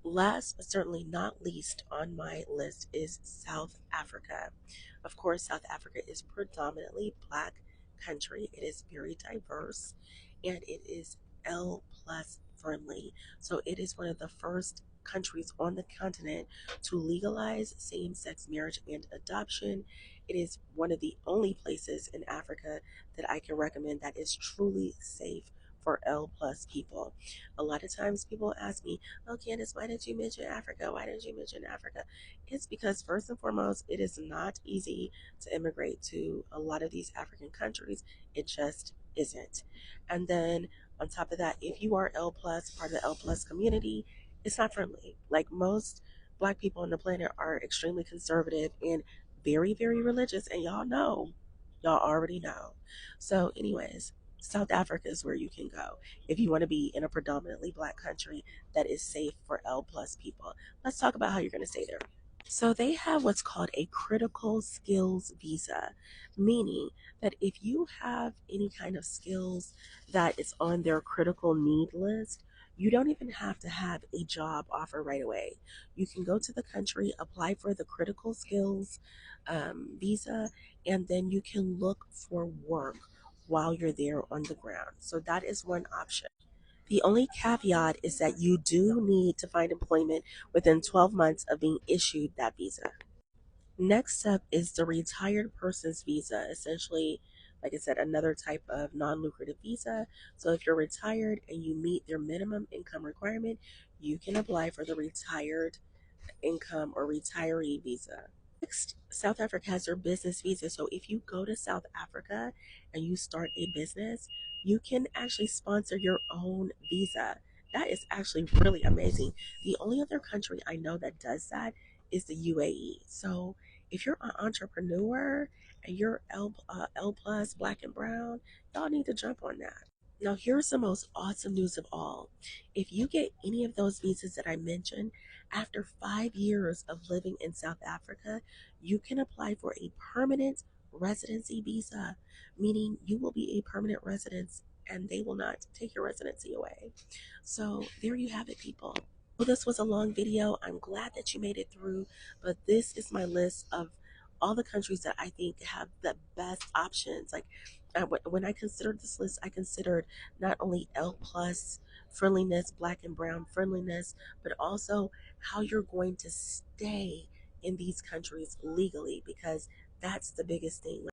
Last but certainly not least on my list is South Africa. Of course, South Africa is predominantly black country. It is very diverse and it is L plus friendly. So it is one of the first countries on the continent to legalize same sex marriage and adoption. It is one of the only places in Africa that I can recommend that is truly safe for L plus people. A lot of times people ask me, "Oh, Candace, why did you mention Africa? Why did you mention Africa?" It's because, first and foremost, it is not easy to immigrate to a lot of these African countries. It just isn't. And then on top of that, if you are L plus, part of the L plus community, it's not friendly. Like most black people on the planet are extremely conservative and very, very religious. And y'all already know. So, anyways, South Africa is where you can go if you want to be in a predominantly black country that is safe for L plus people. Let's talk about how you're going to stay there. So they have what's called a critical skills visa, meaning that if you have any kind of skills that is on their critical need list, you don't even have to have a job offer right away. You can go to the country, apply for the critical skills visa, and then you can look for work while you're there on the ground. So that is one option. The only caveat is that you do need to find employment within 12 months of being issued that visa. Next up is the retired person's visa, essentially, like I said, another type of non lucrative visa. So if you're retired and you meet their minimum income requirement, you can apply for the retired income or retiree visa. Next, South Africa has their business visa. So if you go to South Africa and you start a business, you can actually sponsor your own visa. That is actually really amazing. The only other country I know that does that is the UAE. So if you're an entrepreneur and you're L plus black and brown, y'all need to jump on that. Now, here's the most awesome news of all. If you get any of those visas that I mentioned, after 5 years of living in South Africa, you can apply for a permanent residency visa, meaning you will be a permanent resident and they will not take your residency away. So, there you have it, people. Well, this was a long video. I'm glad that you made it through, but this is my list of all the countries that I think have the best options. Like when I considered this list, I considered not only L plus friendliness, black and brown friendliness, but also how you're going to stay in these countries legally, because that's the biggest thing.